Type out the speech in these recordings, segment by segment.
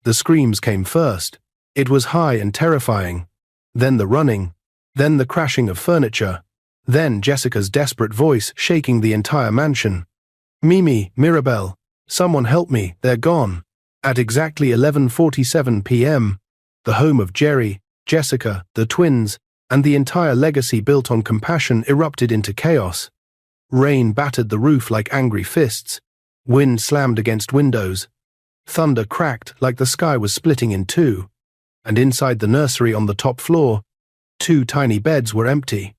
The screams came first. It was high and terrifying. Then the running. Then the crashing of furniture. Then Jessica's desperate voice shaking the entire mansion. "Mimi, Mirabelle, someone help me, they're gone." At exactly 11:47 p.m., the home of Jerry, Jessica, the twins, and the entire legacy built on compassion erupted into chaos. Rain battered the roof like angry fists. Wind slammed against windows. Thunder cracked like the sky was splitting in two. And inside the nursery on the top floor, 2 tiny beds were empty.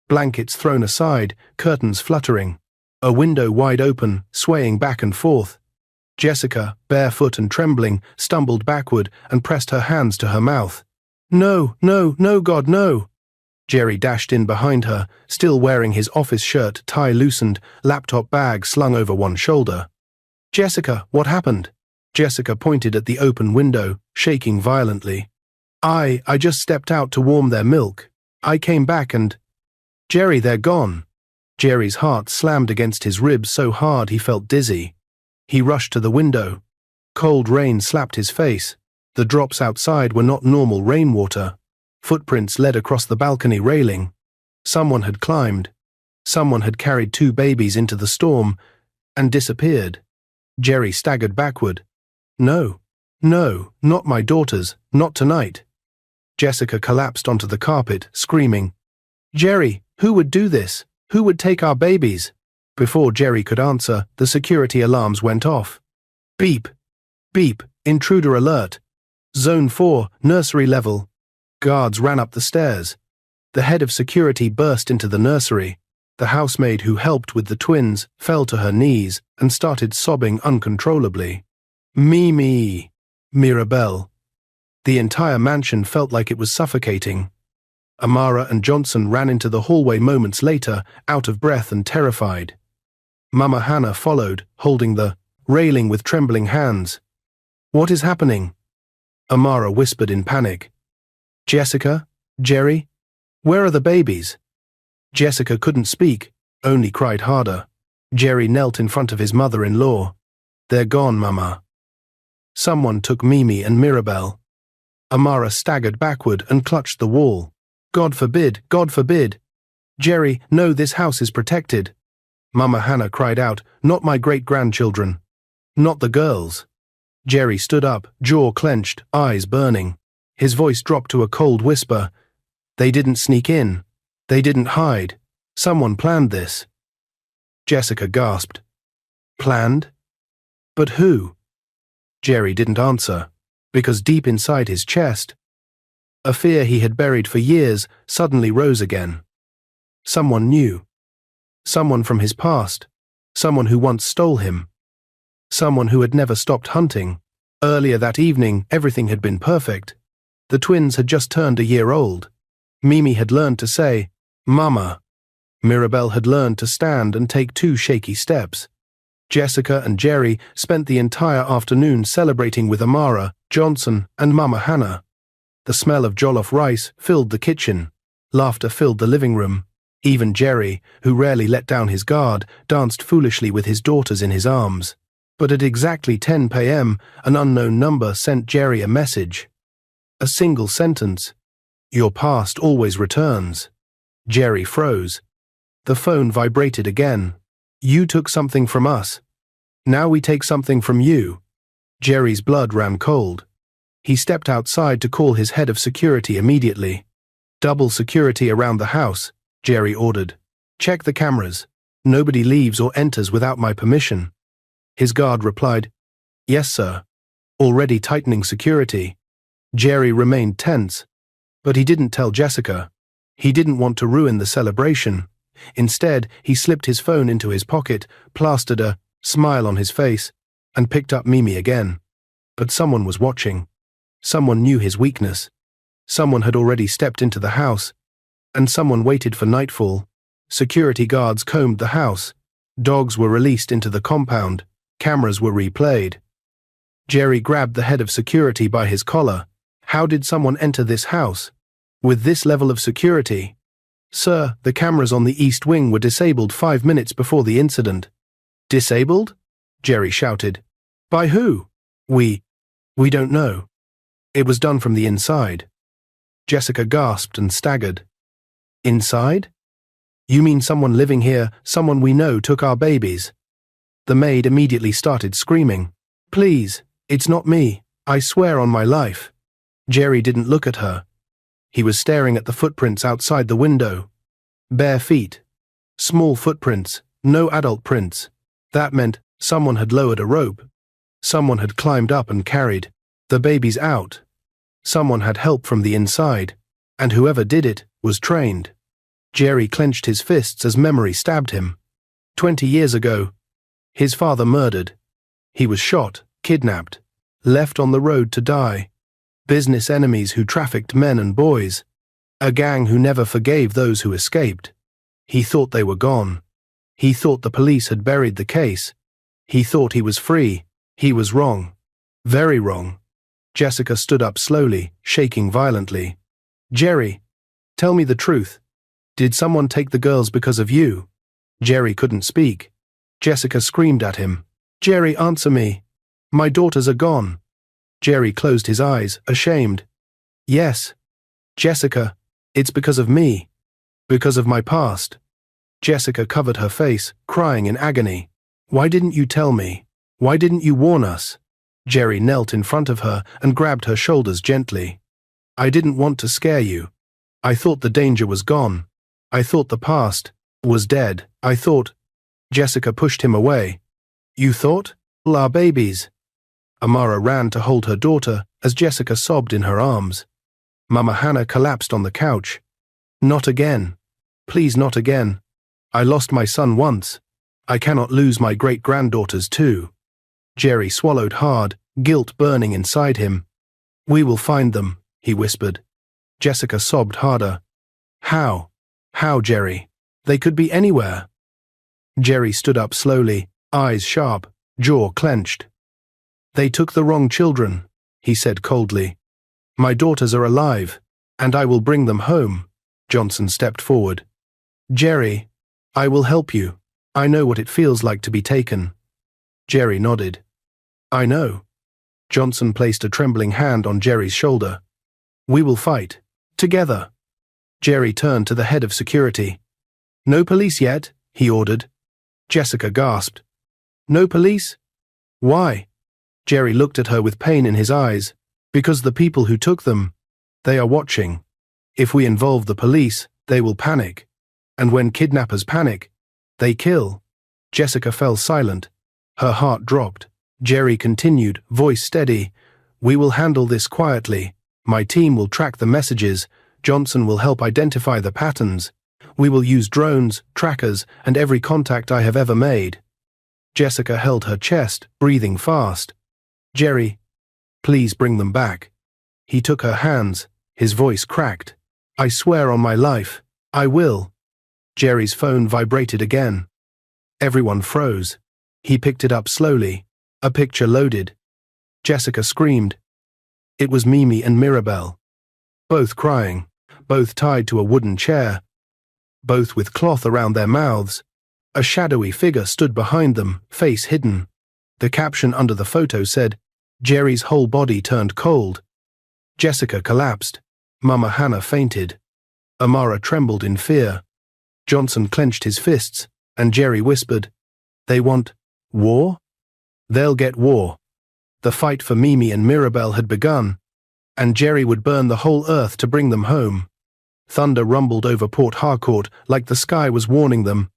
Blankets thrown aside, curtains fluttering. A window wide open, swaying back and forth. Jessica, barefoot and trembling, stumbled backward and pressed her hands to her mouth. "No, no, no, God, no!" Jerry dashed in behind her, still wearing his office shirt, tie loosened, laptop bag slung over one shoulder. "Jessica, what happened?" Jessica pointed at the open window, shaking violently. I just stepped out to warm their milk. I came back and... Jerry, they're gone." Jerry's heart slammed against his ribs so hard he felt dizzy. He rushed to the window. Cold rain slapped his face. The drops outside were not normal rainwater. Footprints led across the balcony railing. Someone had climbed. Someone had carried 2 babies into the storm and disappeared. Jerry staggered backward. No, no, not my daughters, not tonight. Jessica collapsed onto the carpet, screaming, "Jerry, who would do this? Who would take our babies?" Before Jerry could answer, the security alarms went off. Beep, beep, intruder alert. Zone 4, nursery level. Guards ran up the stairs. The head of security burst into the nursery. The housemaid who helped with the twins fell to her knees and started sobbing uncontrollably. Mimi, Mirabelle. The entire mansion felt like it was suffocating. Amara and Johnson ran into the hallway moments later, out of breath and terrified. Mama Hannah followed, holding the railing with trembling hands. "What is happening?" Amara whispered in panic. "Jessica? Jerry? Where are the babies?" Jessica couldn't speak, only cried harder. Jerry knelt in front of his mother-in-law. "They're gone, Mama." Someone took Mimi and Mirabelle. Amara staggered backward and clutched the wall. "God forbid, God forbid." "Jerry, no, this house is protected." Mama Hannah cried out, "Not my great-grandchildren. Not the girls." Jerry stood up, jaw clenched, eyes burning. His voice dropped to a cold whisper. "They didn't sneak in. They didn't hide. Someone planned this." Jessica gasped. "Planned? But who?" Jerry didn't answer, because deep inside his chest, a fear he had buried for years suddenly rose again. Someone new. Someone from his past. Someone who once stole him. Someone who had never stopped hunting. Earlier that evening, everything had been perfect. The twins had just turned a year old. Mimi had learned to say, "Mama." Mirabelle had learned to stand and take 2 shaky steps. Jessica and Jerry spent the entire afternoon celebrating with Amara, Johnson, and Mama Hannah. The smell of jollof rice filled the kitchen. Laughter filled the living room. Even Jerry, who rarely let down his guard, danced foolishly with his daughters in his arms. But at exactly 10 p.m., an unknown number sent Jerry a message. A single sentence. "Your past always returns." Jerry froze. The phone vibrated again. "You took something from us. Now we take something from you." Jerry's blood ran cold. He stepped outside to call his head of security immediately. "Double security around the house," Jerry ordered. "Check the cameras. Nobody leaves or enters without my permission." His guard replied, "Yes, sir." Already tightening security. Jerry remained tense, but he didn't tell Jessica. He didn't want to ruin the celebration. Instead, he slipped his phone into his pocket, plastered a smile on his face, and picked up Mimi again. But someone was watching. Someone knew his weakness. Someone had already stepped into the house, and someone waited for nightfall. Security guards combed the house. Dogs were released into the compound. Cameras were replayed. Jerry grabbed the head of security by his collar. How did someone enter this house? With this level of security? "Sir, the cameras on the East Wing were disabled 5 minutes before the incident." "Disabled?" Jerry shouted. "By who?" We don't know. It was done from the inside. Jessica gasped and staggered. Inside? You mean someone living here, someone we know, took our babies? The maid immediately started screaming. Please, it's not me. I swear on my life. Jerry didn't look at her. He was staring at the footprints outside the window. Bare feet. Small footprints, no adult prints. That meant someone had lowered a rope. Someone had climbed up and carried the babies out. Someone had help from the inside, and whoever did it was trained. Jerry clenched his fists as memory stabbed him. 20 years ago, his father murdered. He was shot, kidnapped, left on the road to die. Business enemies who trafficked men and boys. A gang who never forgave those who escaped. He thought they were gone. He thought the police had buried the case. He thought he was free. He was wrong. Very wrong. Jessica stood up slowly, shaking violently. Jerry, tell me the truth. Did someone take the girls because of you? Jerry couldn't speak. Jessica screamed at him. Jerry, answer me. My daughters are gone. Jerry closed his eyes, ashamed. Yes. Jessica, it's because of me. Because of my past. Jessica covered her face, crying in agony. Why didn't you tell me? Why didn't you warn us? Jerry knelt in front of her and grabbed her shoulders gently. I didn't want to scare you. I thought the danger was gone. I thought the past was dead. I thought... Jessica pushed him away. You thought? Our babies. Amara ran to hold her daughter as Jessica sobbed in her arms. Mama Hannah collapsed on the couch. Not again. Please, not again. I lost my son once. I cannot lose my great-granddaughters too. Jerry swallowed hard, guilt burning inside him. We will find them, he whispered. Jessica sobbed harder. How? How, Jerry? They could be anywhere. Jerry stood up slowly, eyes sharp, jaw clenched. They took the wrong children, he said coldly. My daughters are alive, and I will bring them home. Johnson stepped forward. Jerry, I will help you. I know what it feels like to be taken. Jerry nodded. I know. Johnson placed a trembling hand on Jerry's shoulder. We will fight. Together. Jerry turned to the head of security. No police yet, he ordered. Jessica gasped. No police? Why? Jerry looked at her with pain in his eyes. Because the people who took them, they are watching. If we involve the police, they will panic. And when kidnappers panic, they kill. Jessica fell silent. Her heart dropped. Jerry continued, voice steady. We will handle this quietly. My team will track the messages. Johnson will help identify the patterns. We will use drones, trackers, and every contact I have ever made. Jessica held her chest, breathing fast. Jerry, please bring them back. He took her hands. His voice cracked. I swear on my life, I will. Jerry's phone vibrated again. Everyone froze. He picked it up slowly. A picture loaded. Jessica screamed. It was Mimi and Mirabelle. Both crying, both tied to a wooden chair, both with cloth around their mouths. A shadowy figure stood behind them, face hidden. The caption under the photo said, Jerry's whole body turned cold. Jessica collapsed. Mama Hannah fainted. Amara trembled in fear. Johnson clenched his fists, and Jerry whispered, They want war? They'll get war. The fight for Mimi and Mirabelle had begun, and Jerry would burn the whole earth to bring them home. Thunder rumbled over Port Harcourt like the sky was warning them.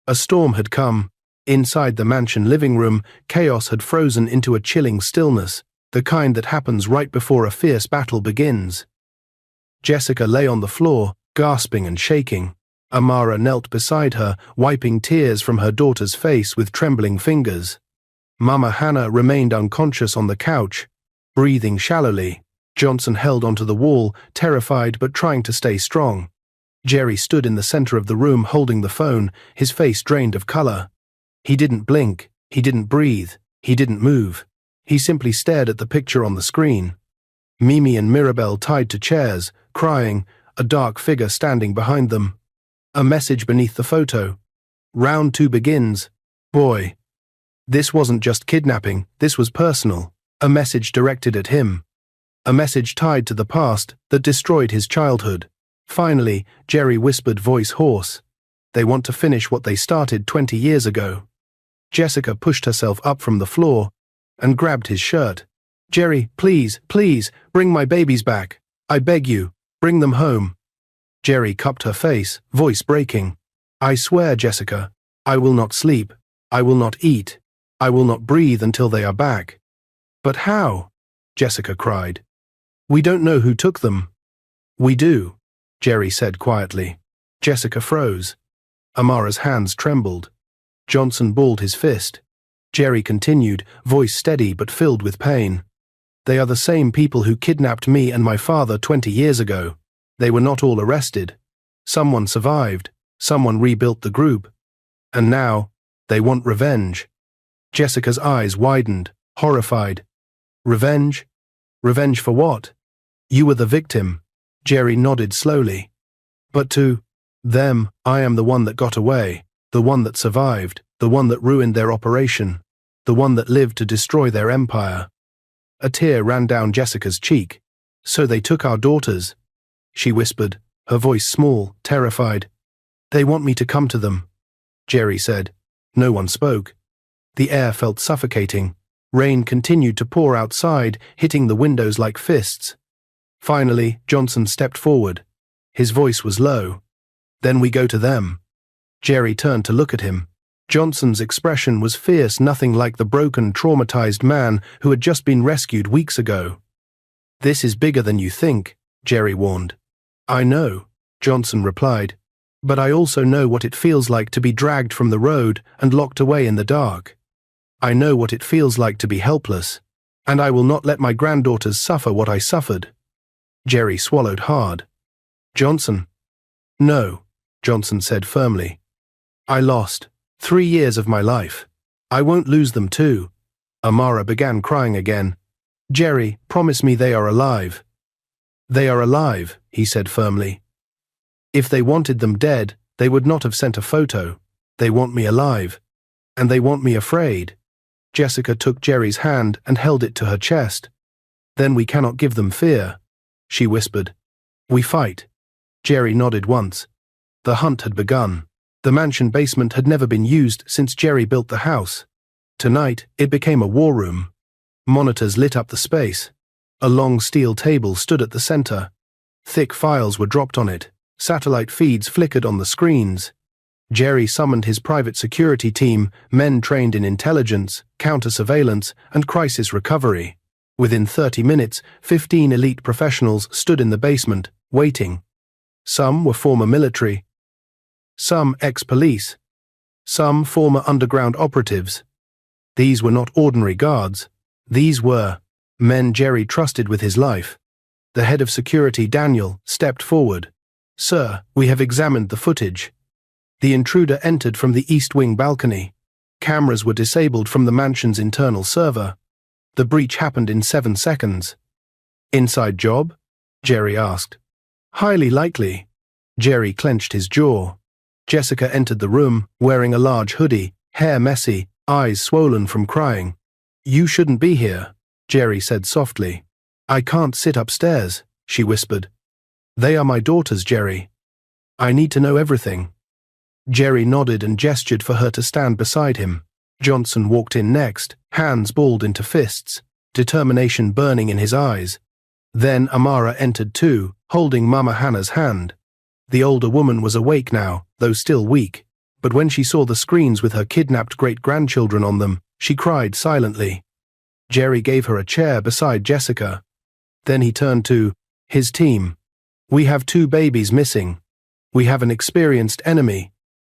A storm had come. Inside the mansion living room, chaos had frozen into a chilling stillness, the kind that happens right before a fierce battle begins. Jessica lay on the floor, gasping and shaking. Amara knelt beside her, wiping tears from her daughter's face with trembling fingers. Mama Hannah remained unconscious on the couch, breathing shallowly. Johnson held onto the wall, terrified but trying to stay strong. Jerry stood in the center of the room holding the phone, his face drained of color. He didn't blink, he didn't breathe, he didn't move. He simply stared at the picture on the screen. Mimi and Mirabelle tied to chairs, crying, a dark figure standing behind them. A message beneath the photo. Round 2 begins. Boy. This wasn't just kidnapping, this was personal. A message directed at him. A message tied to the past that destroyed his childhood. Finally, Jerry whispered, voice hoarse. They want to finish what they started 20 years ago. Jessica pushed herself up from the floor and grabbed his shirt. Jerry, please, please, bring my babies back. I beg you, bring them home. Jerry cupped her face, voice breaking. I swear, Jessica, I will not sleep. I will not eat. I will not breathe until they are back. But how? Jessica cried. We don't know who took them. We do, Jerry said quietly. Jessica froze. Amara's hands trembled. Johnson balled his fist. Jerry continued, voice steady but filled with pain. They are the same people who kidnapped me and my father 20 years ago. They were not all arrested. Someone survived. Someone rebuilt the group. And now, they want revenge. Jessica's eyes widened, horrified. Revenge? Revenge for what? You were the victim. Jerry nodded slowly. But to them, I am the one that got away, the one that survived, the one that ruined their operation, the one that lived to destroy their empire. A tear ran down Jessica's cheek. So they took our daughters, she whispered, her voice small, terrified. They want me to come to them, Jerry said. No one spoke. The air felt suffocating. Rain continued to pour outside, hitting the windows like fists. Finally, Johnson stepped forward. His voice was low. Then we go to them. Jerry turned to look at him. Johnson's expression was fierce, nothing like the broken, traumatized man who had just been rescued weeks ago. This is bigger than you think, Jerry warned. I know, Johnson replied. But I also know what it feels like to be dragged from the road and locked away in the dark. I know what it feels like to be helpless, and I will not let my granddaughters suffer what I suffered. Jerry swallowed hard. Johnson. No, Johnson said firmly. I lost 3 years of my life. I won't lose them too. Amara began crying again. Jerry, promise me they are alive. They are alive, he said firmly. If they wanted them dead, they would not have sent a photo. They want me alive. And they want me afraid. Jessica took Jerry's hand and held it to her chest. Then we cannot give them fear, she whispered. We fight. Jerry nodded once. The hunt had begun. The mansion basement had never been used since Jerry built the house. Tonight, it became a war room. Monitors lit up the space. A long steel table stood at the center. Thick files were dropped on it. Satellite feeds flickered on the screens. Jerry summoned his private security team, men trained in intelligence, counter-surveillance, and crisis recovery. Within 30 minutes, 15 elite professionals stood in the basement, waiting. Some were former military, some ex-police, some former underground operatives. These were not ordinary guards. These were men Jerry trusted with his life. The head of security, Daniel, stepped forward. Sir, we have examined the footage. The intruder entered from the east wing balcony. Cameras were disabled from the mansion's internal server. The breach happened in 7 seconds. Inside job? Jerry asked. Highly likely. Jerry clenched his jaw. Jessica entered the room, wearing a large hoodie, hair messy, eyes swollen from crying. You shouldn't be here, Jerry said softly. I can't sit upstairs, she whispered. They are my daughters, Jerry. I need to know everything. Jerry nodded and gestured for her to stand beside him. Johnson walked in next, hands balled into fists, determination burning in his eyes. Then Amara entered too, holding Mama Hannah's hand. The older woman was awake now, though still weak, but when she saw the screens with her kidnapped great-grandchildren on them, she cried silently. Jerry gave her a chair beside Jessica. Then he turned to his team. We have 2 babies missing. We have an experienced enemy.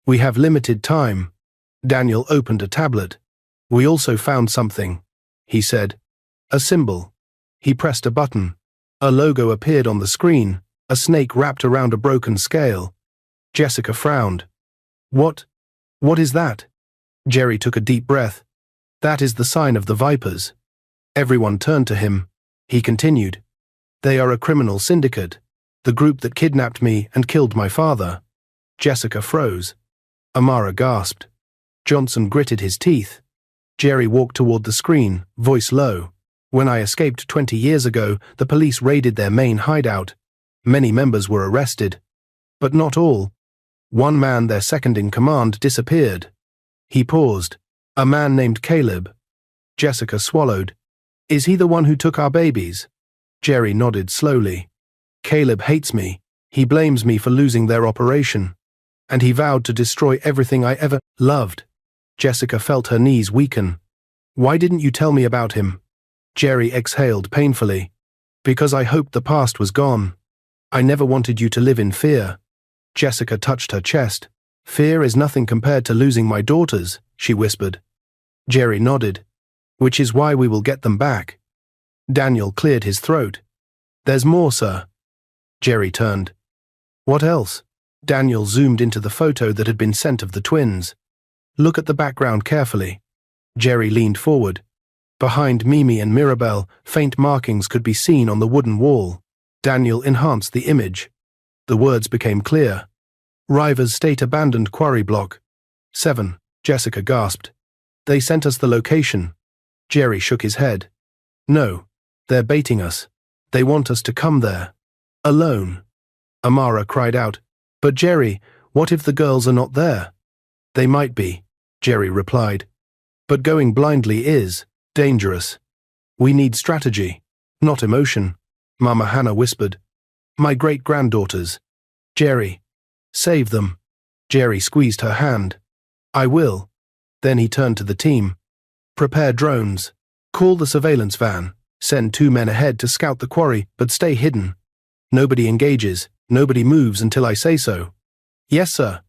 We have limited time. Daniel opened a tablet. We also found something, he said. A symbol. He pressed a button. A logo appeared on the screen, a snake wrapped around a broken scale. Jessica frowned. What is that? Jerry took a deep breath. That is the sign of the Vipers. Everyone turned to him. He continued. They are a criminal syndicate, the group that kidnapped me and killed my father. Jessica froze. Amara gasped. Johnson gritted his teeth. Jerry walked toward the screen, voice low. When I escaped 20 years ago, the police raided their main hideout. Many members were arrested. But not all. One man, their second-in-command, disappeared. He paused. A man named Caleb. Jessica swallowed. Is he the one who took our babies? Jerry nodded slowly. Caleb hates me. He blames me for losing their operation. And he vowed to destroy everything I ever loved. Jessica felt her knees weaken. Why didn't you tell me about him? Jerry exhaled painfully. Because I hoped the past was gone. I never wanted you to live in fear. Jessica touched her chest. Fear is nothing compared to losing my daughters, she whispered. Jerry nodded. Which is why we will get them back. Daniel cleared his throat. There's more, sir. Jerry turned. What else? Daniel zoomed into the photo that had been sent of the twins. Look at the background carefully. Jerry leaned forward. Behind Mimi and Mirabelle, faint markings could be seen on the wooden wall. Daniel enhanced the image. The words became clear. Rivers State Abandoned Quarry Block. 7. Jessica gasped. They sent us the location. Jerry shook his head. No, they're baiting us. They want us to come there. Alone. Amara cried out. But Jerry, what if the girls are not there? They might be, Jerry replied. But going blindly is dangerous. We need strategy, not emotion, Mama Hannah whispered. My great-granddaughters. Jerry. Save them. Jerry squeezed her hand. I will. Then he turned to the team. Prepare drones. Call the surveillance van. Send 2 men ahead to scout the quarry, but stay hidden. Nobody engages. Nobody moves until I say so. Yes, sir.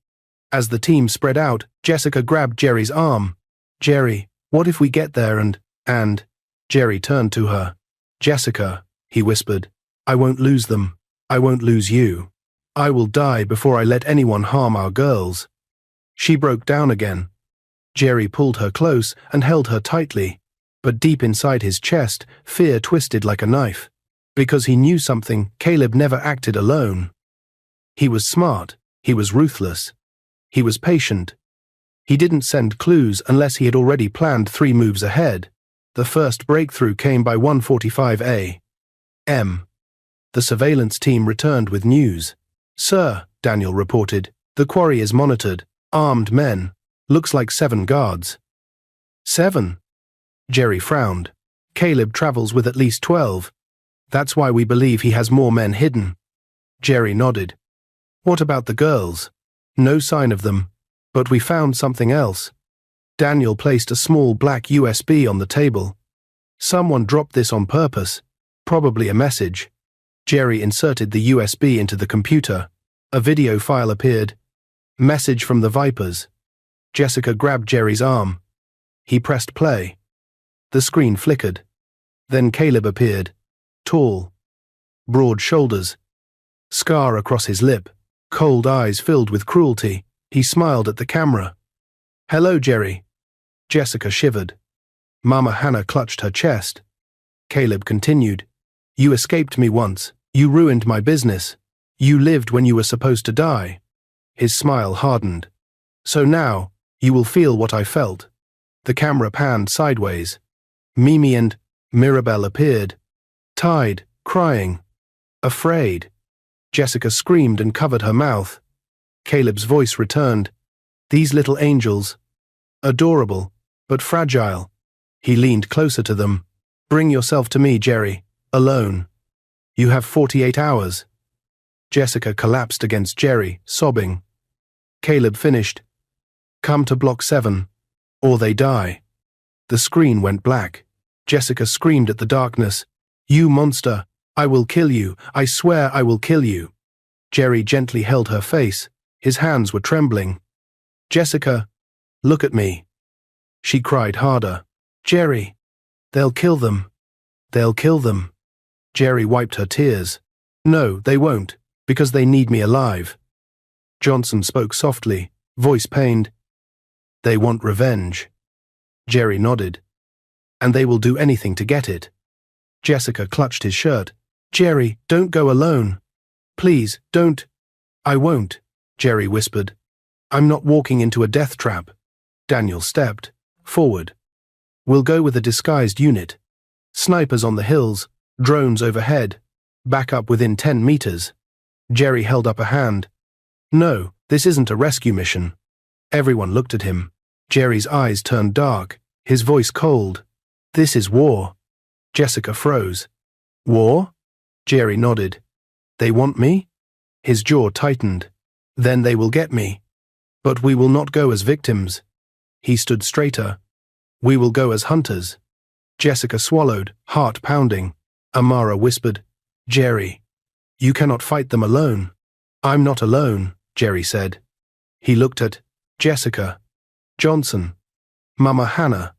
As the team spread out, Jessica grabbed Jerry's arm. Jerry, what if we get there and… Jerry turned to her. Jessica, he whispered, I won't lose them. I won't lose you. I will die before I let anyone harm our girls. She broke down again. Jerry pulled her close and held her tightly, but deep inside his chest, fear twisted like a knife. Because he knew something, Caleb never acted alone. He was smart. He was ruthless. He was patient. He didn't send clues unless he had already planned 3 moves ahead. The first breakthrough came by 1:45 a.m. The surveillance team returned with news. Sir, Daniel reported, the quarry is monitored. Armed men. Looks like 7 guards. 7? Jerry frowned. Caleb travels with at least 12. That's why we believe he has more men hidden. Jerry nodded. What about the girls? No sign of them. But we found something else. Daniel placed a small black USB on the table. Someone dropped this on purpose. Probably a message. Jerry inserted the USB into the computer. A video file appeared. Message from the Vipers. Jessica grabbed Jerry's arm. He pressed play. The screen flickered. Then Caleb appeared. Tall. Broad shoulders. Scar across his lip. Cold eyes filled with cruelty. He smiled at the camera. Hello, Jerry. Jessica shivered. Mama Hannah clutched her chest. Caleb continued. You escaped me once. You ruined my business. You lived when you were supposed to die. His smile hardened. So now, you will feel what I felt. The camera panned sideways. Mimi and Mirabelle appeared. Tied, crying. Afraid. Jessica screamed and covered her mouth. Caleb's voice returned. These little angels. Adorable, but fragile. He leaned closer to them. Bring yourself to me, Jerry. Alone. You have 48 hours. Jessica collapsed against Jerry, sobbing. Caleb finished. Come to Block 7, or they die. The screen went black. Jessica screamed at the darkness. You monster! I will kill you! I swear I will kill you! Jerry gently held her face. His hands were trembling. Jessica, look at me. She cried harder. Jerry, they'll kill them. They'll kill them. Jerry wiped her tears. No, they won't, because they need me alive. Johnson spoke softly, voice pained. They want revenge. Jerry nodded. And they will do anything to get it. Jessica clutched his shirt. Jerry, don't go alone. Please, don't. I won't, Jerry whispered. I'm not walking into a death trap. Daniel stepped forward. We'll go with a disguised unit. Snipers on the hills, drones overhead, back up within 10 meters. Jerry held up a hand. No, this isn't a rescue mission. Everyone looked at him. Jerry's eyes turned dark, his voice cold. This is war. Jessica froze. War? Jerry nodded. They want me? His jaw tightened. Then they will get me. But we will not go as victims. He stood straighter. We will go as hunters. Jessica swallowed, heart pounding. Amara whispered, Jerry, you cannot fight them alone. I'm not alone, Jerry said. He looked at Jessica, Johnson, Mama Hannah,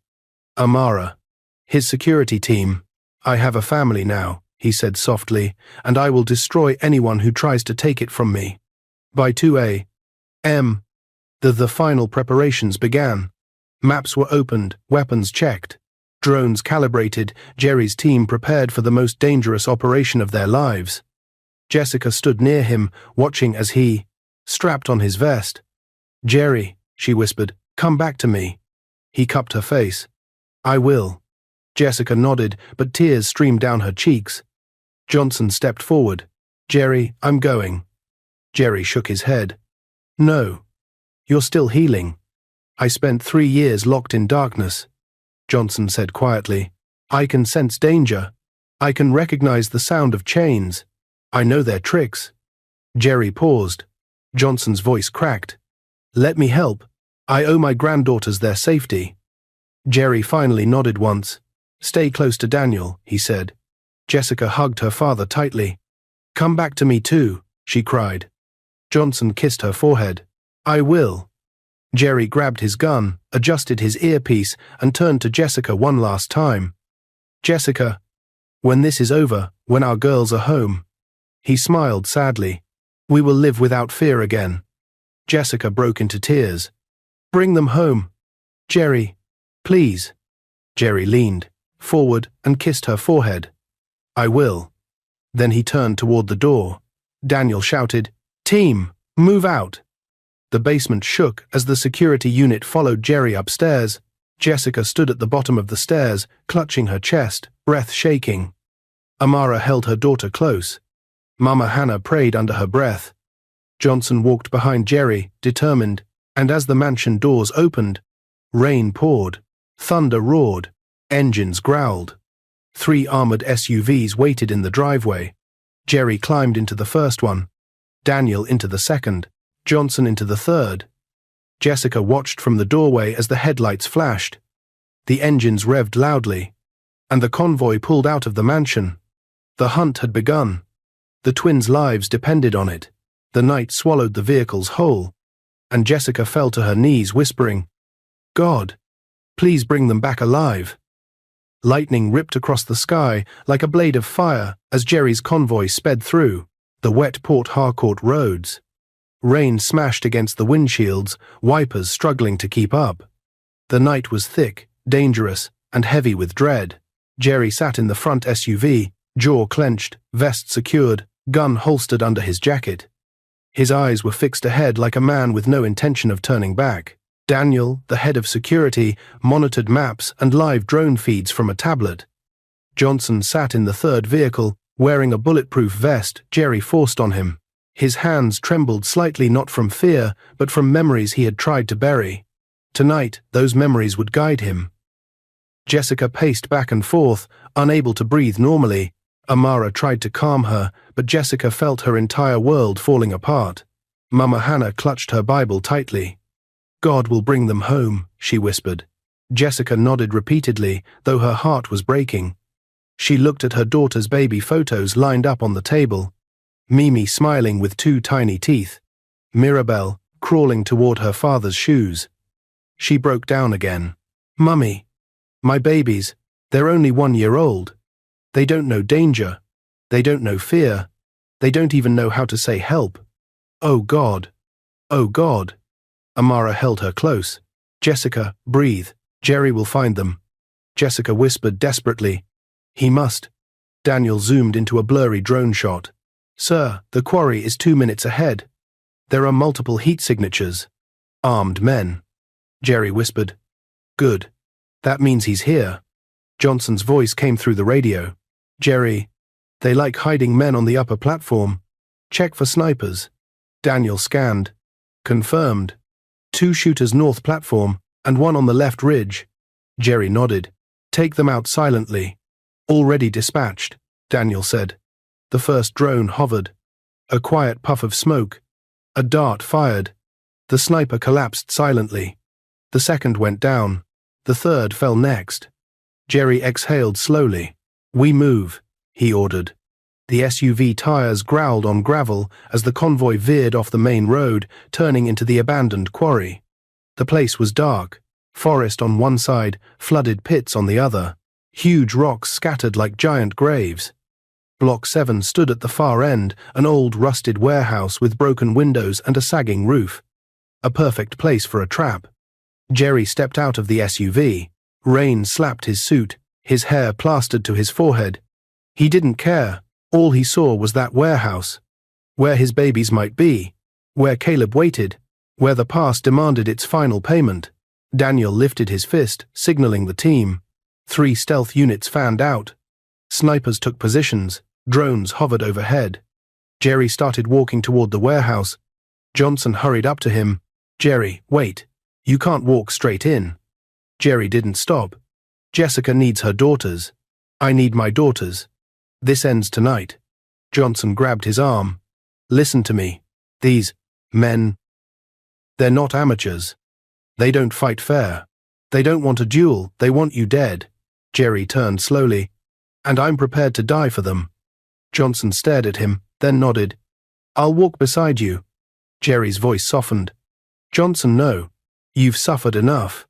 Amara, his security team. I have a family now, he said softly, and I will destroy anyone who tries to take it from me. By 2 a.m., the final preparations began. Maps were opened, weapons checked, drones calibrated, Jerry's team prepared for the most dangerous operation of their lives. Jessica stood near him, watching as he strapped on his vest. Jerry, she whispered, come back to me. He cupped her face. I will. Jessica nodded, but tears streamed down her cheeks. Johnson stepped forward. Jerry, I'm going. Jerry shook his head. No. You're still healing. I spent 3 years locked in darkness. Johnson said quietly. I can sense danger. I can recognize the sound of chains. I know their tricks. Jerry paused. Johnson's voice cracked. Let me help. I owe my granddaughters their safety. Jerry finally nodded once. Stay close to Daniel, he said. Jessica hugged her father tightly. Come back to me too, she cried. Johnson kissed her forehead. I will. Jerry grabbed his gun, adjusted his earpiece, and turned to Jessica one last time. Jessica, when this is over, when our girls are home. He smiled sadly. We will live without fear again. Jessica broke into tears. Bring them home. Jerry, please. Jerry leaned forward and kissed her forehead. I will. Then he turned toward the door. Daniel shouted, Team, move out. The basement shook as the security unit followed Jerry upstairs. Jessica stood at the bottom of the stairs, clutching her chest, breath shaking. Amara held her daughter close. Mama Hannah prayed under her breath. Johnson walked behind Jerry, determined, and as the mansion doors opened, rain poured, thunder roared, engines growled. 3 armored SUVs waited in the driveway. Jerry climbed into the first one, Daniel into the second, Johnson into the third. Jessica watched from the doorway as the headlights flashed. The engines revved loudly, and the convoy pulled out of the mansion. The hunt had begun. The twins' lives depended on it. The night swallowed the vehicles whole, and Jessica fell to her knees whispering, God, please bring them back alive. Lightning ripped across the sky like a blade of fire as Jerry's convoy sped through the wet Port Harcourt roads. Rain smashed against the windshields, wipers struggling to keep up. The night was thick, dangerous, and heavy with dread. Jerry sat in the front SUV, jaw clenched, vest secured, gun holstered under his jacket. His eyes were fixed ahead like a man with no intention of turning back. Daniel, the head of security, monitored maps and live drone feeds from a tablet. Johnson sat in the third vehicle, wearing a bulletproof vest Jerry forced on him. His hands trembled slightly, not from fear, but from memories he had tried to bury. Tonight, those memories would guide him. Jessica paced back and forth, unable to breathe normally. Amara tried to calm her, but Jessica felt her entire world falling apart. Mama Hannah clutched her Bible tightly. God will bring them home, she whispered. Jessica nodded repeatedly, though her heart was breaking. She looked at her daughter's baby photos lined up on the table. Mimi smiling with 2 tiny teeth. Mirabelle crawling toward her father's shoes. She broke down again. Mummy, my babies, they're only 1 year old. They don't know danger. They don't know fear. They don't even know how to say help. Oh God. Oh God. Amara held her close. Jessica, breathe. Jerry will find them. Jessica whispered desperately. He must. Daniel zoomed into a blurry drone shot. Sir, the quarry is 2 minutes ahead. There are multiple heat signatures. Armed men. Jerry whispered. Good. That means he's here. Johnson's voice came through the radio. Jerry, they like hiding men on the upper platform. Check for snipers. Daniel scanned. Confirmed. 2 shooters north platform, and 1 on the left ridge. Jerry nodded. Take them out silently. Already dispatched, Daniel said. The first drone hovered. A quiet puff of smoke. A dart fired. The sniper collapsed silently. The second went down. The third fell next. Jerry exhaled slowly. We move, he ordered. The SUV tires growled on gravel as the convoy veered off the main road, turning into the abandoned quarry. The place was dark. Forest on one side, flooded pits on the other. Huge rocks scattered like giant graves. Block 7 stood at the far end, an old rusted warehouse with broken windows and a sagging roof. A perfect place for a trap. Jerry stepped out of the SUV. Rain slapped his suit, his hair plastered to his forehead. He didn't care. All he saw was that warehouse. Where his babies might be. Where Caleb waited. Where the past demanded its final payment. Daniel lifted his fist, signaling the team. 3 stealth units fanned out. Snipers took positions. Drones hovered overhead. Jerry started walking toward the warehouse. Johnson hurried up to him. Jerry, wait. You can't walk straight in. Jerry didn't stop. Jessica needs her daughters. I need my daughters. This ends tonight. Johnson grabbed his arm. Listen to me. These men, they're not amateurs. They don't fight fair. They don't want a duel, they want you dead. Jerry turned slowly. And I'm prepared to die for them. Johnson stared at him, then nodded. I'll walk beside you. Jerry's voice softened. Johnson, no. You've suffered enough.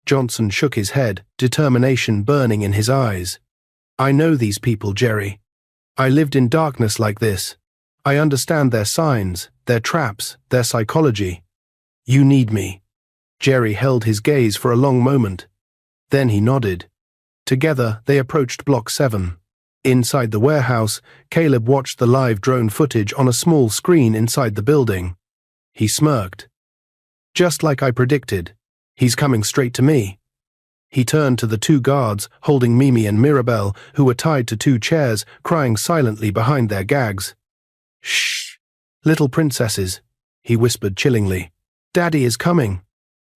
Johnson shook his head, determination burning in his eyes. I know these people, Jerry. I lived in darkness like this. I understand their signs, their traps, their psychology. You need me. Jerry held his gaze for a long moment. Then he nodded. Together, they approached Block 7. Inside the warehouse, Caleb watched the live drone footage on a small screen inside the building. He smirked. Just like I predicted. He's coming straight to me. He turned to the 2 guards, holding Mimi and Mirabelle, who were tied to 2 chairs, crying silently behind their gags. Shh! Little princesses, he whispered chillingly. Daddy is coming.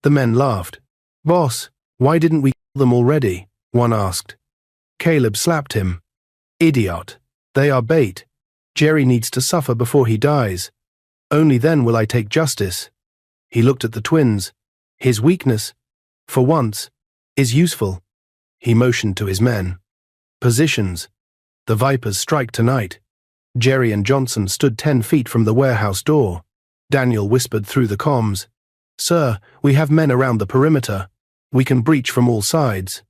The men laughed. Boss, why didn't we kill them already? One asked. Caleb slapped him. Idiot. They are bait. Jerry needs to suffer before he dies. Only then will I take justice. He looked at the twins. His weakness, for once, is useful. He motioned to his men. Positions. The Vipers strike tonight. Jerry and Johnson stood 10 feet from the warehouse door. Daniel whispered through the comms. Sir, we have men around the perimeter. We can breach from all sides.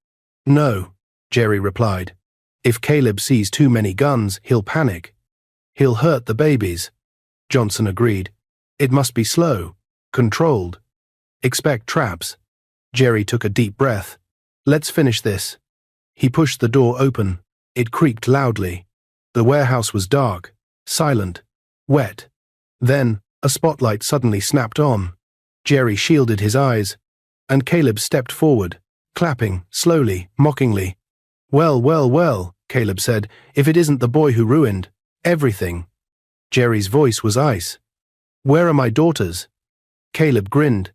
No, Jerry replied. If Caleb sees too many guns, he'll panic. He'll hurt the babies. Johnson agreed. It must be slow, controlled. Expect traps. Jerry took a deep breath. Let's finish this. He pushed the door open. It creaked loudly. The warehouse was dark, silent, wet. Then, a spotlight suddenly snapped on. Jerry shielded his eyes, and Caleb stepped forward, clapping, slowly, mockingly. Well, well, well, Caleb said, if it isn't the boy who ruined everything. Jerry's voice was ice. Where are my daughters? Caleb grinned.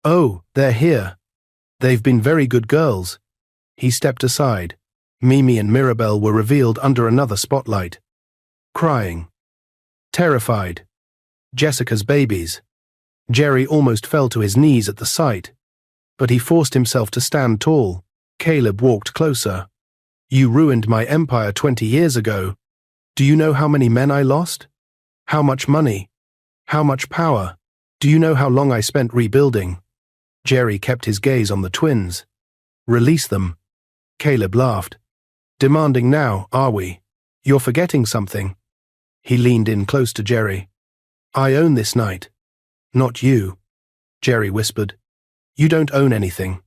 Oh, they're here. They've been very good girls. He stepped aside. Mimi and Mirabelle were revealed under another spotlight. Crying. Terrified. Jessica's babies. Jerry almost fell to his knees at the sight. But he forced himself to stand tall. Caleb walked closer. You ruined my empire 20 years ago. Do you know how many men I lost? How much money? How much power? Do you know how long I spent rebuilding? Jerry kept his gaze on the twins. Release them. Caleb laughed. Demanding now, are we? You're forgetting something. He leaned in close to Jerry. I own this night. Not you. Jerry whispered. You don't own anything.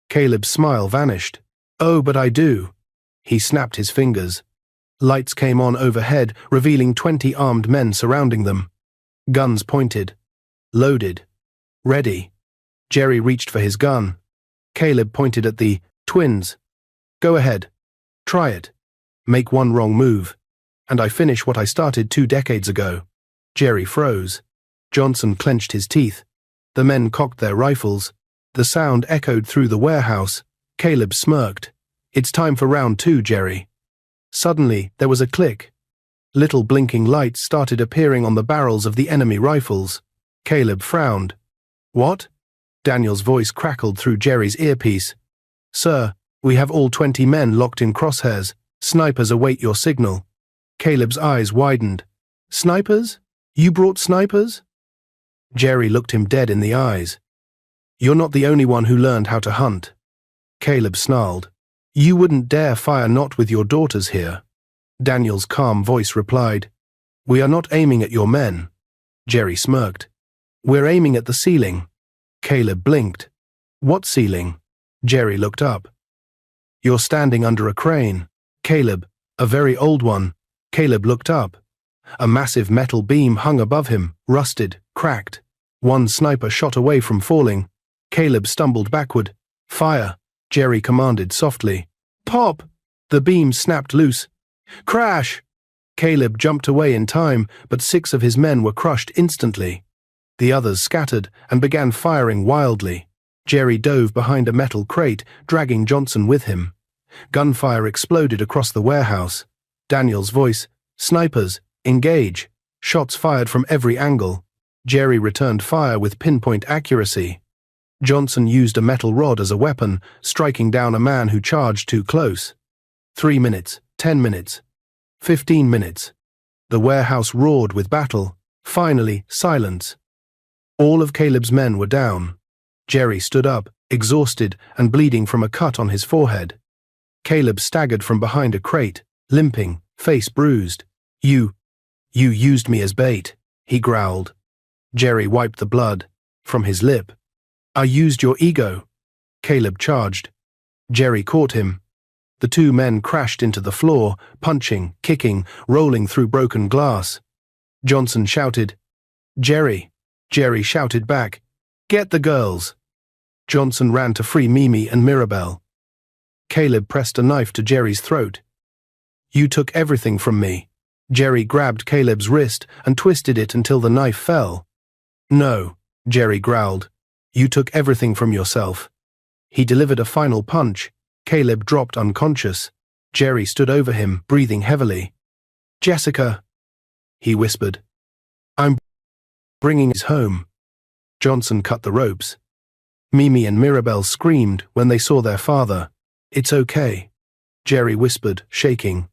Caleb's smile vanished. Oh, but I do. He snapped his fingers. Lights came on overhead, revealing 20 armed men surrounding them. Guns pointed. Loaded. Ready. Jerry reached for his gun. Caleb pointed at the twins. Go ahead. Try it. Make one wrong move, and I finish what I started 2 decades ago." Jerry froze. Johnson clenched his teeth. The men cocked their rifles. The sound echoed through the warehouse. Caleb smirked. "It's time for round 2, Jerry." Suddenly, there was a click. Little blinking lights started appearing on the barrels of the enemy rifles. Caleb frowned. "What?" Daniel's voice crackled through Jerry's earpiece. "Sir, we have all 20 men locked in crosshairs. Snipers await your signal." Caleb's eyes widened. "Snipers? You brought snipers?" Jerry looked him dead in the eyes. "You're not the only one who learned how to hunt." Caleb snarled. "You wouldn't dare fire not with your daughters here." Daniel's calm voice replied, "We are not aiming at your men." Jerry smirked. "We're aiming at the ceiling." Caleb blinked. "What ceiling?" Jerry looked up. "You're standing under a crane." "Caleb, a very old one." Caleb looked up. A massive metal beam hung above him, rusted, cracked. One sniper shot away from falling. Caleb stumbled backward. "Fire," Jerry commanded softly. "Pop!" The beam snapped loose. "Crash!" Caleb jumped away in time, but 6 of his men were crushed instantly. The others scattered and began firing wildly. Jerry dove behind a metal crate, dragging Johnson with him. Gunfire exploded across the warehouse. Daniel's voice, "Snipers, engage." Shots fired from every angle. Jerry returned fire with pinpoint accuracy. Johnson used a metal rod as a weapon, striking down a man who charged too close. 3 minutes, 10 minutes, 15 minutes. The warehouse roared with battle. Finally, silence. All of Caleb's men were down. Jerry stood up, exhausted and bleeding from a cut on his forehead. Caleb staggered from behind a crate, limping, face bruised. You used me as bait," he growled. Jerry wiped the blood from his lip. "I used your ego." Caleb charged. Jerry caught him. The 2 men crashed into the floor, punching, kicking, rolling through broken glass. Johnson shouted, "Jerry!" Jerry shouted back, "Get the girls!" Johnson ran to free Mimi and Mirabelle. Caleb pressed a knife to Jerry's throat. "You took everything from me." Jerry grabbed Caleb's wrist and twisted it until the knife fell. "No," Jerry growled. "You took everything from yourself." He delivered a final punch. Caleb dropped unconscious. Jerry stood over him, breathing heavily. "Jessica," he whispered. "I'm bringing us home." Johnson cut the ropes. Mimi and Mirabelle screamed when they saw their father. "It's okay," Jerry whispered, shaking.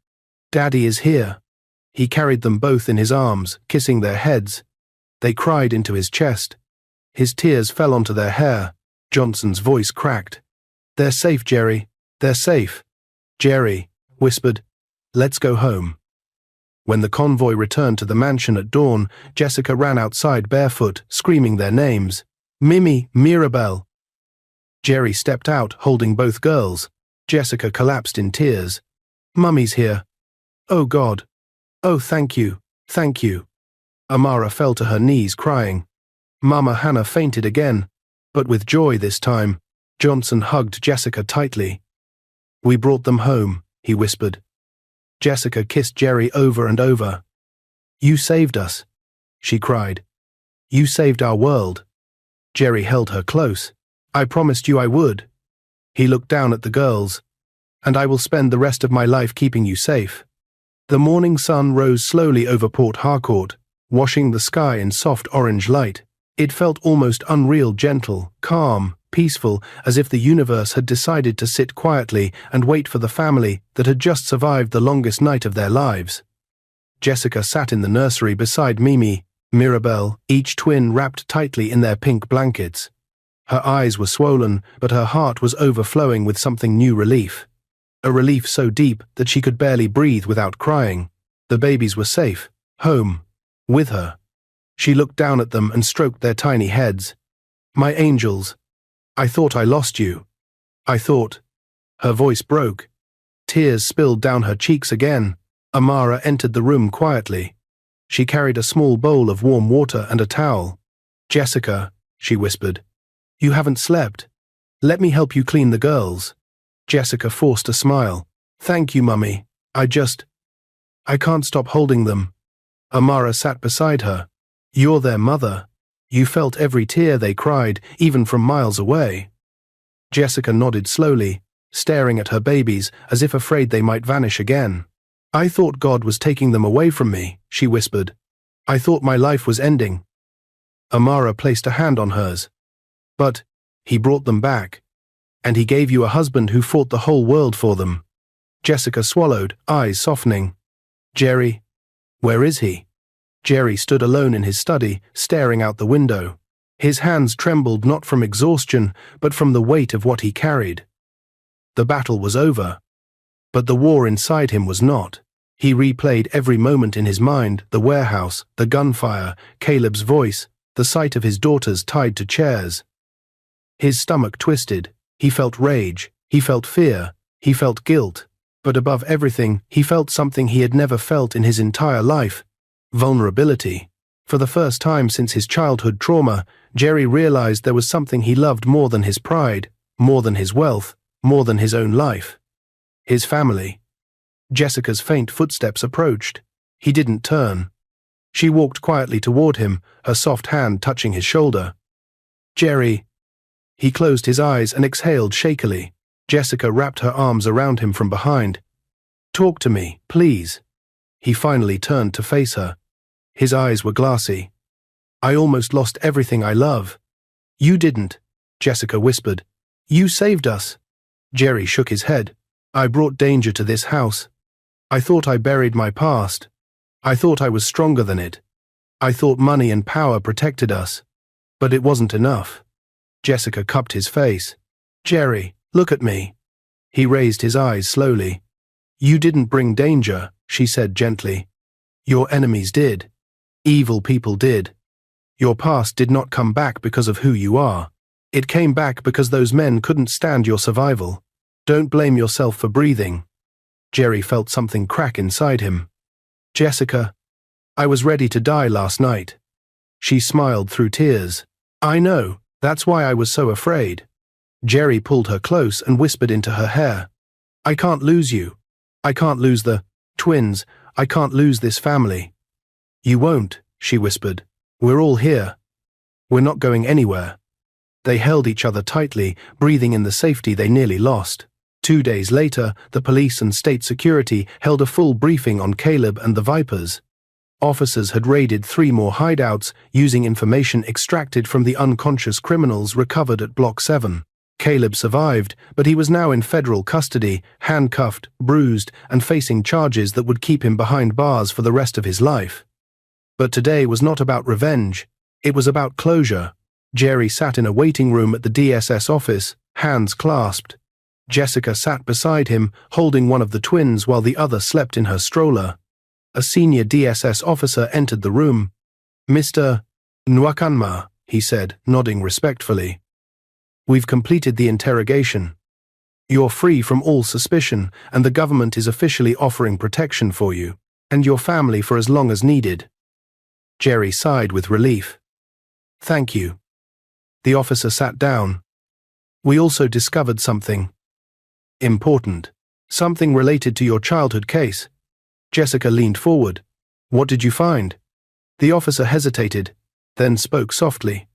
"Daddy is here." He carried them both in his arms, kissing their heads. They cried into his chest. His tears fell onto their hair. Johnson's voice cracked. "They're safe, Jerry. They're safe." Jerry whispered, "Let's go home." When the convoy returned to the mansion at dawn, Jessica ran outside barefoot, screaming their names. "Mimi, Mirabelle." Jerry stepped out, holding both girls. Jessica collapsed in tears. "Mummy's here." "Oh God. Oh, thank you. Thank you." Amara fell to her knees, crying. Mama Hannah fainted again, but with joy this time. Johnson hugged Jessica tightly. "We brought them home," he whispered. Jessica kissed Jerry over and over. "You saved us," she cried. "You saved our world." Jerry held her close. "I promised you I would." He looked down at the girls. "And I will spend the rest of my life keeping you safe." The morning sun rose slowly over Port Harcourt, washing the sky in soft orange light. It felt almost unreal, gentle, calm, peaceful, as if the universe had decided to sit quietly and wait for the family that had just survived the longest night of their lives. Jessica sat in the nursery beside Mimi, Mirabelle, each twin wrapped tightly in their pink blankets. Her eyes were swollen, but her heart was overflowing with something new relief. A relief so deep that she could barely breathe without crying. The babies were safe, home, with her. She looked down at them and stroked their tiny heads. "My angels, I thought I lost you. I thought—" Her voice broke. Tears spilled down her cheeks again. Amara entered the room quietly. She carried a small bowl of warm water and a towel. "Jessica," she whispered, "you haven't slept. Let me help you clean the girls." Jessica forced a smile. Thank you, Mummy. I can't stop holding them. Amara sat beside her. You're their mother. You felt every tear they cried, even from miles away. Jessica nodded slowly, staring at her babies as if afraid they might vanish again. I thought God was taking them away from me, she whispered. I thought my life was ending. Amara placed a hand on hers. But he brought them back. And he gave you a husband who fought the whole world for them. Jessica swallowed, eyes softening. Jerry, where is he? Jerry stood alone in his study, staring out the window. His hands trembled not from exhaustion, but from the weight of what he carried. The battle was over. But the war inside him was not. He replayed every moment in his mind, the warehouse, the gunfire, Caleb's voice, the sight of his daughters tied to chairs. His stomach twisted. He felt rage. He felt fear. He felt guilt. But above everything, he felt something he had never felt in his entire life. Vulnerability. For the first time since his childhood trauma, Jerry realized there was something he loved more than his pride, more than his wealth, more than his own life. His family. Jessica's faint footsteps approached. He didn't turn. She walked quietly toward him, her soft hand touching his shoulder. Jerry. He closed his eyes and exhaled shakily. Jessica wrapped her arms around him from behind. Talk to me, please. He finally turned to face her. His eyes were glassy. I almost lost everything I love. You didn't, Jessica whispered. You saved us. Jerry shook his head. I brought danger to this house. I thought I buried my past. I thought I was stronger than it. I thought money and power protected us. But it wasn't enough. Jessica cupped his face. Jerry, look at me. He raised his eyes slowly. You didn't bring danger, she said gently. Your enemies did. Evil people did. Your past did not come back because of who you are. It came back because those men couldn't stand your survival. Don't blame yourself for breathing. Jerry felt something crack inside him. Jessica, I was ready to die last night. She smiled through tears. I know, that's why I was so afraid. Jerry pulled her close and whispered into her hair. I can't lose you. I can't lose the twins. I can't lose this family. You won't, she whispered. We're all here. We're not going anywhere. They held each other tightly, breathing in the safety they nearly lost. 2 days later, the police and state security held a full briefing on Caleb and the Vipers. Officers had raided 3 more hideouts using information extracted from the unconscious criminals recovered at Block 7. Caleb survived, but he was now in federal custody, handcuffed, bruised, and facing charges that would keep him behind bars for the rest of his life. But today was not about revenge. It was about closure. Jerry sat in a waiting room at the DSS office, hands clasped. Jessica sat beside him, holding one of the twins while the other slept in her stroller. A senior DSS officer entered the room. Mr. Nwakanma, he said, nodding respectfully. We've completed the interrogation. You're free from all suspicion, and the government is officially offering protection for you, and your family for as long as needed. Jerry sighed with relief. Thank you. The officer sat down. We also discovered something important. Something related to your childhood case. Jessica leaned forward. What did you find? The officer hesitated, then spoke softly.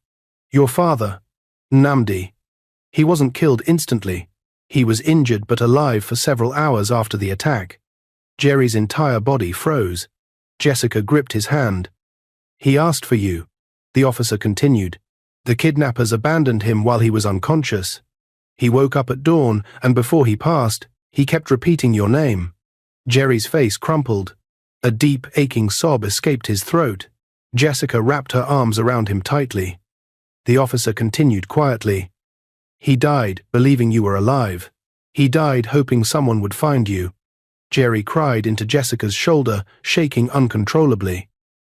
Your father, Namdi. He wasn't killed instantly. He was injured but alive for several hours after the attack. Jerry's entire body froze. Jessica gripped his hand. He asked for you. The officer continued. The kidnappers abandoned him while he was unconscious. He woke up at dawn, and before he passed, he kept repeating your name. Jerry's face crumpled. A deep, aching sob escaped his throat. Jessica wrapped her arms around him tightly. The officer continued quietly. He died, believing you were alive. He died hoping someone would find you. Jerry cried into Jessica's shoulder, shaking uncontrollably.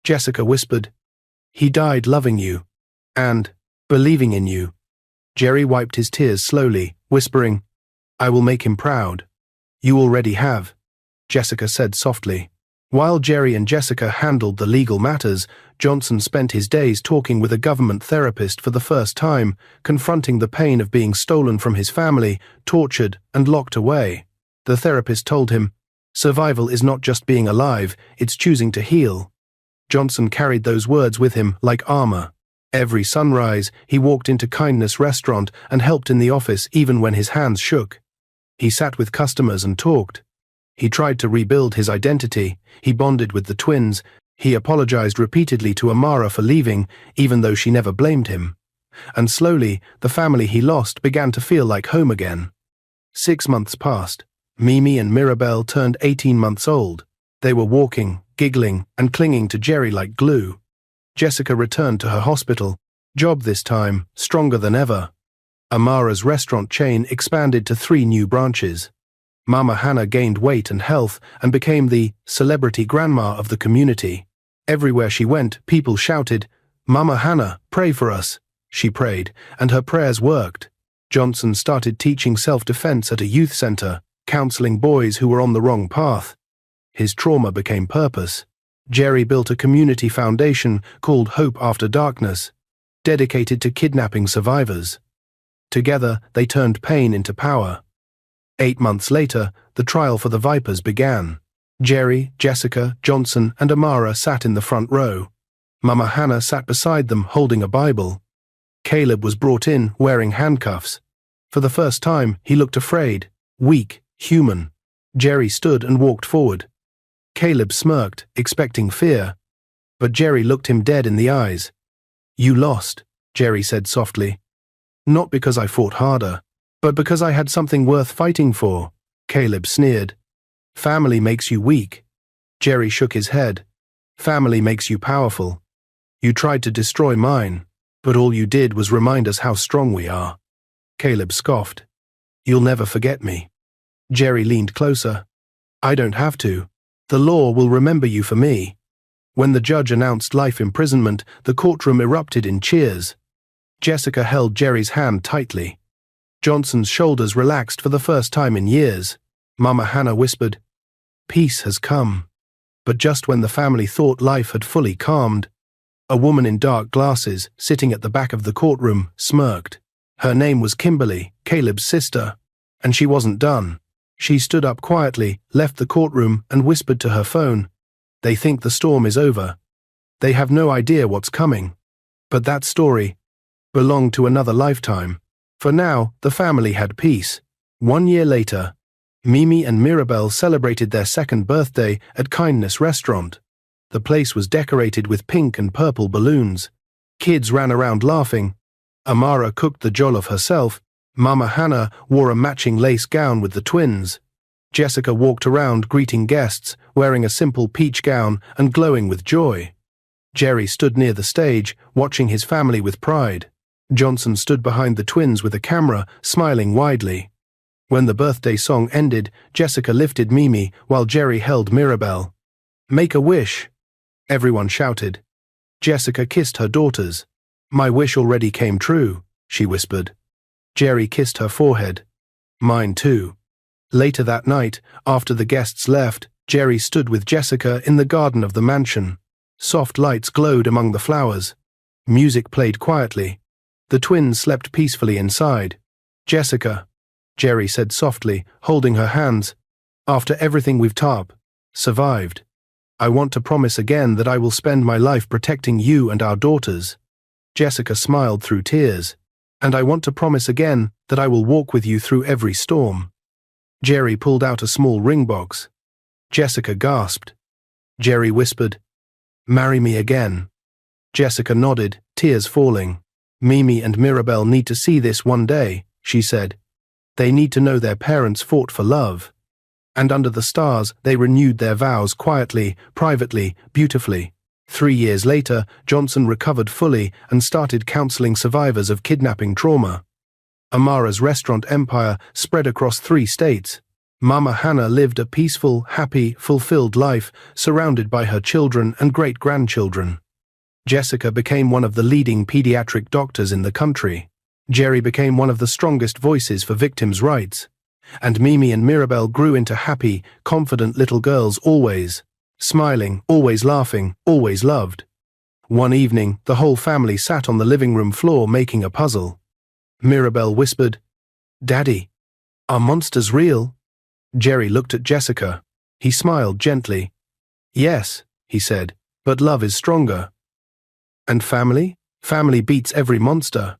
Jessica whispered, He died loving you. And believing in you. Jerry wiped his tears slowly, whispering, I will make him proud. You already have, Jessica said softly. While Jerry and Jessica handled the legal matters, Johnson spent his days talking with a government therapist for the first time, confronting the pain of being stolen from his family, tortured, and locked away. The therapist told him, "Survival is not just being alive, it's choosing to heal." Johnson carried those words with him like armor. Every sunrise, he walked into Kindness Restaurant and helped in the office even when his hands shook. He sat with customers and talked. He tried to rebuild his identity. He bonded with the twins. He apologized repeatedly to Amara for leaving, even though she never blamed him. And slowly, the family he lost began to feel like home again. 6 months passed. Mimi and Mirabelle turned 18 months old. They were walking, giggling, and clinging to Jerry like glue. Jessica returned to her hospital, job this time, stronger than ever. Amara's restaurant chain expanded to 3 new branches. Mama Hannah gained weight and health and became the celebrity grandma of the community. Everywhere she went, people shouted, "Mama Hannah, pray for us." She prayed, and her prayers worked. Johnson started teaching self-defense at a youth center, counseling boys who were on the wrong path. His trauma became purpose. Jerry built a community foundation called Hope After Darkness, dedicated to kidnapping survivors. Together, they turned pain into power. 8 months later, the trial for the Vipers began. Jerry, Jessica, Johnson, and Amara sat in the front row. Mama Hannah sat beside them holding a Bible. Caleb was brought in wearing handcuffs. For the first time, he looked afraid, weak, human. Jerry stood and walked forward. Caleb smirked, expecting fear. But Jerry looked him dead in the eyes. "You lost," Jerry said softly. "Not because I fought harder, but because I had something worth fighting for," Caleb sneered. "Family makes you weak." Jerry shook his head. "Family makes you powerful. You tried to destroy mine, but all you did was remind us how strong we are." Caleb scoffed. "You'll never forget me." Jerry leaned closer. "I don't have to. The law will remember you for me." When the judge announced life imprisonment, the courtroom erupted in cheers. Jessica held Jerry's hand tightly. Johnson's shoulders relaxed for the first time in years. Mama Hannah whispered, "Peace has come." But just when the family thought life had fully calmed, a woman in dark glasses, sitting at the back of the courtroom, smirked. Her name was Kimberly, Caleb's sister, and she wasn't done. She stood up quietly, left the courtroom, and whispered to her phone, "They think the storm is over. They have no idea what's coming." But that story belonged to another lifetime. For now, the family had peace. 1 year later, Mimi and Mirabelle celebrated their 2nd birthday at Kindness Restaurant. The place was decorated with pink and purple balloons. Kids ran around laughing. Amara cooked the jollof herself. Mama Hannah wore a matching lace gown with the twins. Jessica walked around greeting guests, wearing a simple peach gown and glowing with joy. Jerry stood near the stage, watching his family with pride. Johnson stood behind the twins with a camera, smiling widely. When the birthday song ended, Jessica lifted Mimi while Jerry held Mirabelle. "Make a wish," everyone shouted. Jessica kissed her daughters. "My wish already came true," she whispered. Jerry kissed her forehead. "Mine too." Later that night, after the guests left, Jerry stood with Jessica in the garden of the mansion. Soft lights glowed among the flowers. Music played quietly. The twins slept peacefully inside. "Jessica," Jerry said softly, holding her hands, "after everything we've survived, I want to promise again that I will spend my life protecting you and our daughters." Jessica smiled through tears. "And I want to promise again that I will walk with you through every storm." Jerry pulled out a small ring box. Jessica gasped. Jerry whispered, "Marry me again." Jessica nodded, tears falling. "Mimi and Mirabelle need to see this one day," she said. "They need to know their parents fought for love." And under the stars, they renewed their vows quietly, privately, beautifully. 3 years later, Johnson recovered fully and started counseling survivors of kidnapping trauma. Amara's restaurant empire spread across 3 states. Mama Hannah lived a peaceful, happy, fulfilled life, surrounded by her children and great-grandchildren. Jessica became one of the leading pediatric doctors in the country. Jerry became one of the strongest voices for victims' rights. And Mimi and Mirabelle grew into happy, confident little girls always. smiling, always laughing, always loved. One evening, the whole family sat on the living room floor making a puzzle. Mirabelle whispered, "Daddy, are monsters real?" Jerry looked at Jessica. He smiled gently. "Yes," he said, "but love is stronger." "And family? Family beats every monster."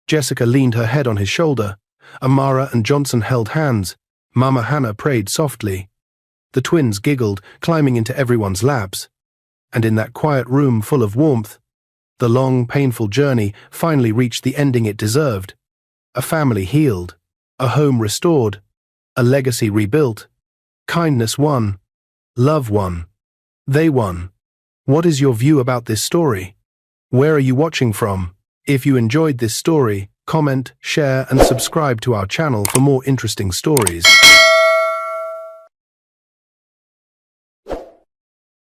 Jessica leaned her head on his shoulder. Amara and Johnson held hands. Mama Hannah prayed softly. The twins giggled, climbing into everyone's laps. And in that quiet room full of warmth, the long, painful journey finally reached the ending it deserved. A family healed, a home restored, a legacy rebuilt. Kindness won. Love won. They won. What is your view about this story? Where are you watching from? If you enjoyed this story, comment, share, and subscribe to our channel for more interesting stories.